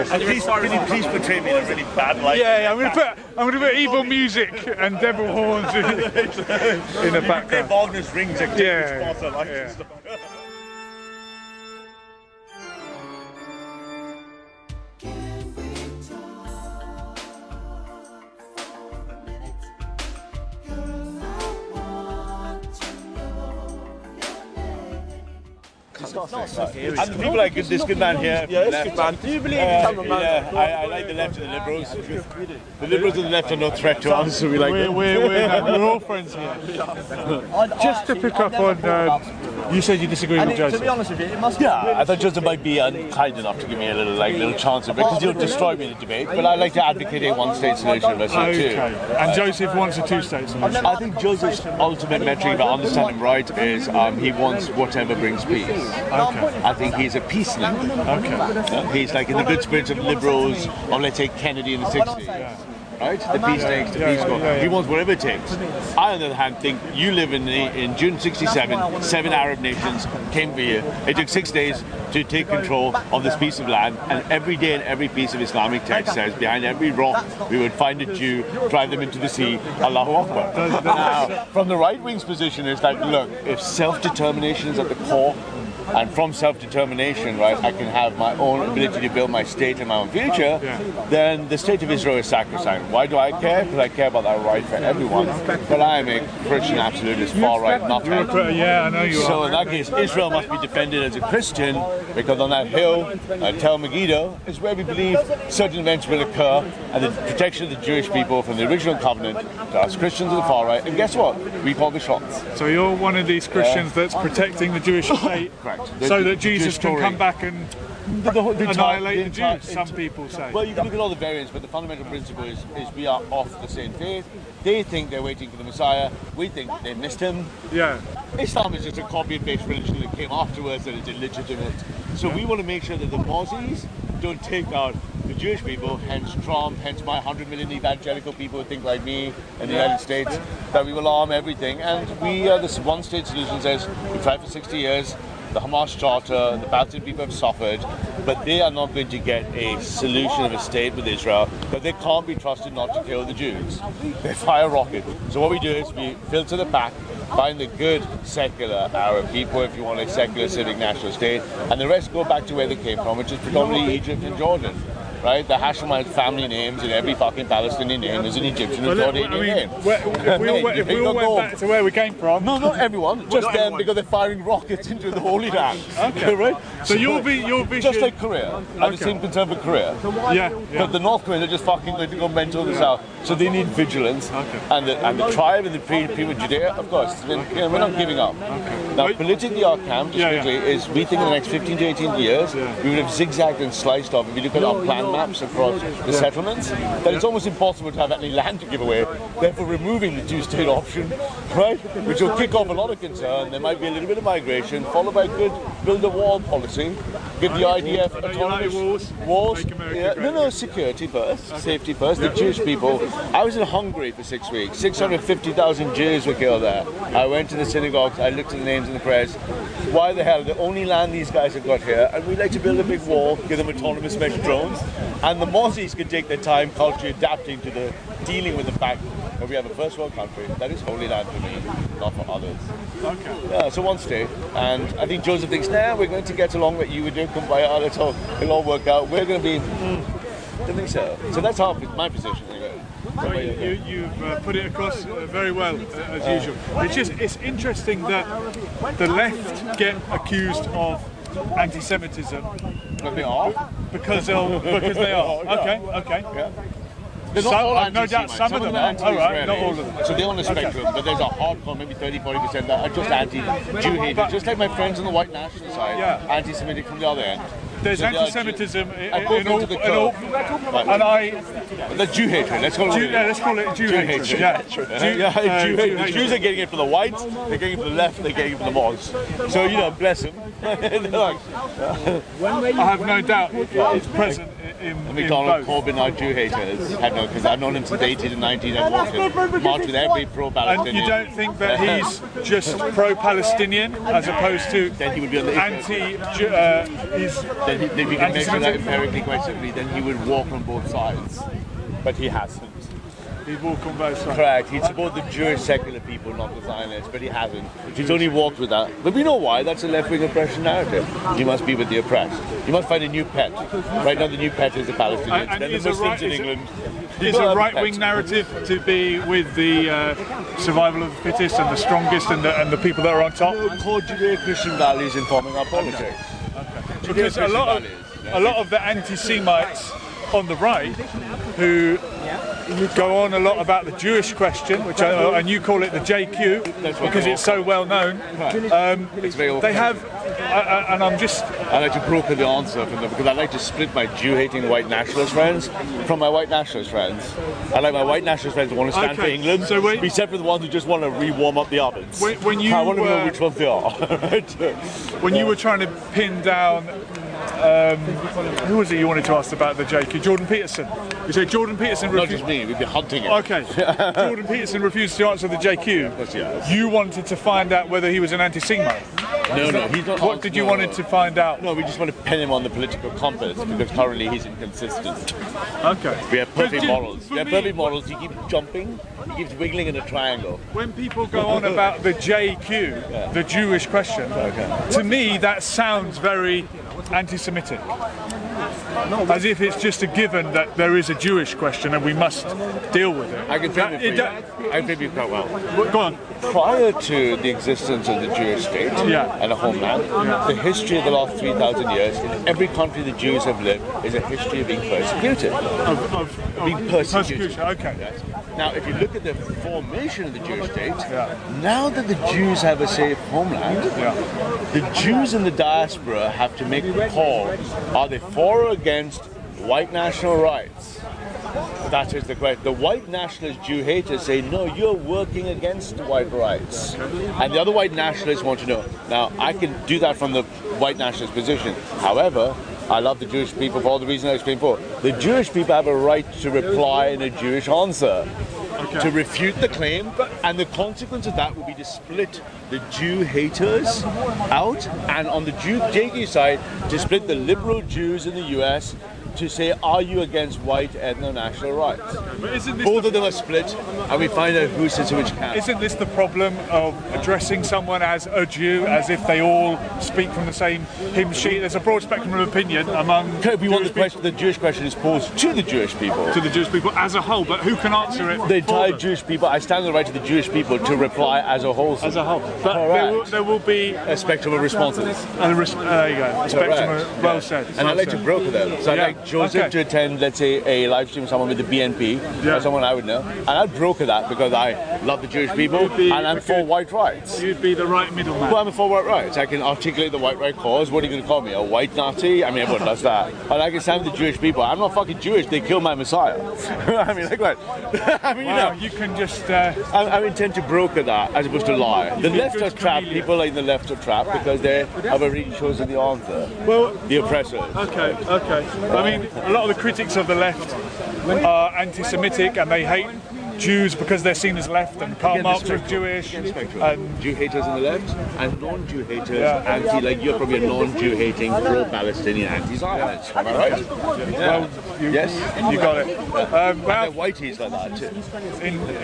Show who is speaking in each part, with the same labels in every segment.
Speaker 1: Yes.
Speaker 2: And can you please portray me in a really bad light?
Speaker 1: Yeah, I'm gonna put evil music and devil horns in the background.
Speaker 2: Wagner's rings and stuff. And the people like this good man here.
Speaker 3: Yeah, this good man. Do you believe in cameraman?
Speaker 2: Yeah, I like the left and the liberals. The liberals and the left are no threat to us, so we like them.
Speaker 1: We're all friends here. Just to pick up on, you said you disagree with Joseph.
Speaker 3: To be honest with you, it must be.
Speaker 2: Yeah, I thought Joseph might be kind enough to give me a little chance of it, because he'll destroy me in the debate. But I like to advocate a one-state solution of too.
Speaker 1: And Joseph wants a two-state solution.
Speaker 2: I think Joseph's ultimate metric, if I understand him right, is he wants whatever brings peace.
Speaker 1: Okay.
Speaker 2: I think he's a peace leader.
Speaker 1: Okay.
Speaker 2: He's like in the good spirits of liberals, or let's say Kennedy in the 60s. Right? The peace takes, the peace goes. He wants whatever it takes. I, on the other hand, think you live in June 67, 7 Arab nations came for you. It took 6 days to take control of this piece of land, and every day in every piece of Islamic text says, behind every rock we would find a Jew, drive them into the sea, Allahu Akbar. Now, from the right wing's position, it's like, look, if self-determination is at the core, and from self-determination, right, I can have my own ability to build my state and my own future, then the state of Israel is sacrosanct. Why do I care? Because I care about that right for everyone. But I am a Christian absolutist, far right, not right.
Speaker 1: Yeah, I know you are.
Speaker 2: So in that case, Israel must be defended as a Christian, because on that hill, Tel Megiddo, is where we believe certain events will occur, and the protection of the Jewish people from the original covenant to us Christians of the far right. And guess what? We call the shots.
Speaker 1: So you're one of these Christians that's protecting the Jewish state.
Speaker 2: Correct.
Speaker 1: So that Jesus can come back and annihilate the Jews, some people say.
Speaker 2: Well, you can look at all the variants, but the fundamental principle is we are off the same faith. They think they're waiting for the Messiah. We think they missed him.
Speaker 1: Yeah.
Speaker 2: Islam is just a copy and paste religion that came afterwards and is illegitimate. So we want to make sure that the Mozzies don't take out the Jewish people, hence Trump, hence my 100 million evangelical people who think like me in the United States, that we will arm everything. And this one-state solution says, we tried for 60 years, the Hamas Charter, the Palestinian people have suffered, but they are not going to get a solution of a state with Israel, because they can't be trusted not to kill the Jews. They fire rockets. So what we do is we filter the pack, find the good secular Arab people, if you want a secular civic national state, and the rest go back to where they came from, which is predominantly Egypt and Jordan. Right? The Hashemite family names in every fucking Palestinian name is an Egyptian or Jordanian name.
Speaker 1: If we all went back to where we came from...
Speaker 2: No, not everyone. Just them, because they're firing rockets into the Holy Land.
Speaker 1: Okay.
Speaker 2: Right?
Speaker 1: So your vision...
Speaker 2: Just like Korea. I have the same concern for Korea.
Speaker 1: Yeah.
Speaker 2: But the North Koreans are just fucking going to go mental in the South. So they need vigilance.
Speaker 1: Okay.
Speaker 2: And the tribe and the people of Judea, of course, we're not giving up.
Speaker 1: Okay.
Speaker 2: Now, politically, our camp, just quickly, is we think in the next 15 to 18 years, we would have zigzagged and sliced off. If you look at our plan maps across the settlements, that it's almost impossible to have any land to give away. Therefore, removing the two-state option, right, which will kick off a lot of concern. There might be a little bit of migration, followed by good build-a-wall policy. Give the IDF autonomous walls. No, security first, safety first. The Jewish people. I was in Hungary for 6 weeks. 650,000 Jews were killed there. I went to the synagogues. I looked at the names in the press. Why the hell? The only land these guys have got here, and we like to build a big wall, give them autonomous mesh drones, and the Mozzies can take their time culturally adapting to the dealing with the fact that we have a first world country that is holy land for me, not for others.
Speaker 1: Okay.
Speaker 2: Yeah, so one state, and I think Joseph thinks, we're going to get along what you would do, come by, let's all, it'll all work out. We're going to be, I think so. So that's my position anyway.
Speaker 1: Well, you've put it across very well, as usual. It's interesting that the left get accused of anti-Semitism.
Speaker 2: But they are?
Speaker 1: Because they are. Okay.
Speaker 2: Yeah.
Speaker 1: No doubt some of them are. All right, not all of them.
Speaker 2: So they're on the spectrum, but there's a hardcore, maybe 30-40% that are just anti-Jew haters, just like my friends on the white national side, anti-Semitic from the other end.
Speaker 1: There's anti-Semitism in all, and
Speaker 2: the Jew hatred. Let's call it.
Speaker 1: Let's call it Jew hatred.
Speaker 2: The Jews are getting it for the whites. They're getting it for the left. They're getting it for the Moors. So bless them.
Speaker 1: I have no doubt it's present in
Speaker 2: McDonald,
Speaker 1: both.
Speaker 2: Corbyn are Jew haters. Because I've known him since the 80s and 90s. I've watched him march with every pro-Palestinian.
Speaker 1: And you don't think that he's just pro-Palestinian as opposed to
Speaker 2: then he would be on the
Speaker 1: anti?
Speaker 2: then And if you can measure that empirically quite simply, then he would walk on both sides. But he hasn't.
Speaker 1: He'd walk on both sides.
Speaker 2: Correct. He'd support the Jewish secular people, not the Zionists, but he hasn't. He's only walked with that. But we know why. That's a left-wing oppression narrative. You must be with the oppressed. You must find a new pet. Right now, the new pet is the Palestinians.
Speaker 1: And
Speaker 2: then the Muslims in England.
Speaker 1: Is a right-wing narrative to be with the survival of the fittest and the strongest and the people that are on top?
Speaker 2: Core Judeo-Christian values informing our politics.
Speaker 1: Okay. Because a lot of the anti-Semites on the right who go on a lot about the Jewish question, which and you call it the JQ because it's so well known. They have, and I'm just.
Speaker 2: I like to broker the answer from them because I like to split my Jew-hating white nationalist friends from my white nationalist friends. I like my white nationalist friends who want to stand for England,
Speaker 1: so
Speaker 2: be separate from the ones who just want to re-warm up the ovens.
Speaker 1: When you
Speaker 2: I want to know which ones they are.
Speaker 1: When you were trying to pin down. Who was it you wanted to ask about the JQ? Jordan Peterson. You say Jordan Peterson refused.
Speaker 2: Not just me, we've been hunting it.
Speaker 1: Okay. Jordan Peterson refused to answer the JQ.
Speaker 2: Yes.
Speaker 1: You wanted to find out whether he was an anti-Semite.
Speaker 2: No, he's not.
Speaker 1: What did you wanted to find out?
Speaker 2: No, we just want to pin him on the political compass because currently he's inconsistent.
Speaker 1: Okay.
Speaker 2: We have perfect models. We have perfect models. He keeps jumping, he keeps wiggling in a triangle.
Speaker 1: When people go on about the JQ, the Jewish question, to me that sounds very anti-Semitic. As if it's just a given that there is a Jewish question and we must deal with it.
Speaker 2: I can frame it for you. I can frame you quite well.
Speaker 1: Go on.
Speaker 2: Prior to the existence of the Jewish state and a homeland, the history of the last 3,000 years in every country the Jews have lived is a history of being persecuted.
Speaker 1: Of
Speaker 2: being persecuted.
Speaker 1: Okay.
Speaker 2: Yes. Now, if you look at the formation of the Jewish state, now that the Jews have a safe homeland, the Jews in the diaspora have to make the call: are they for or against white national rights? That is the question. The white nationalist Jew haters say, no, you're working against white rights. And the other white nationalists want to know. Now, I can do that from the white nationalist position. However, I love the Jewish people for all the reasons I explained before. The Jewish people have a right to reply in a Jewish answer. To refute the claim, and the consequence of that will be to split the Jew haters out, and on the JQ side, to split the liberal Jews in the US to say, are you against white ethno-national rights? Both of them are split, and we find out who sits in which camp.
Speaker 1: Isn't this the problem of addressing someone as a Jew, as if they all speak from the same hymn sheet? There's a broad spectrum of opinion among
Speaker 2: we want the Jewish question is posed to the Jewish people.
Speaker 1: To the Jewish people as a whole, but who can answer it?
Speaker 2: The entire Jewish people. I stand on the right to the Jewish people to reply as a whole.
Speaker 1: As a whole. But there will be
Speaker 2: a spectrum of responses.
Speaker 1: There you go. A spectrum of, well said.
Speaker 2: And I'd like to broker them. So I'd like Joseph to attend, let's say, a live stream with someone with the BNP, or someone I would know. And I'd broker that because I love the Jewish people and I'm for white rights.
Speaker 1: You'd be the right middleman.
Speaker 2: Well, I'm for white rights. I can articulate the white right cause. What are you going to call me? A white Nazi? I mean, everyone does that. And I can stand with the Jewish people. I'm not fucking Jewish. They killed my Messiah. I mean, like what? I mean,
Speaker 1: wow, you can just...
Speaker 2: I intend to broker that as opposed to lie. The left are trapped. People like the left are trapped because they have already chosen the answer.
Speaker 1: Well,
Speaker 2: the oppressors.
Speaker 1: Okay. I mean, a lot of the critics of the left are anti-Semitic and they hate Jews because they're seen as left, and Karl Marx was Jewish. And
Speaker 2: Jew haters on the left and non-Jew haters anti, like you're probably a non-Jew hating pro-Palestinian anti-Zionist. Am I right?
Speaker 1: Well, yes, you got it.
Speaker 2: Well, whiteys like that too.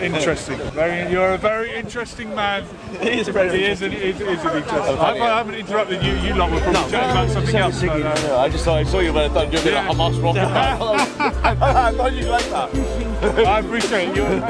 Speaker 1: Interesting. You're a very interesting man.
Speaker 3: He is very
Speaker 1: interesting. He is an interesting. I haven't interrupted you. You lot were probably chatting about something else.
Speaker 2: I just thought I saw you, but I thought you were doing a Hamas rocket. I thought you'd like that.
Speaker 1: I appreciate you.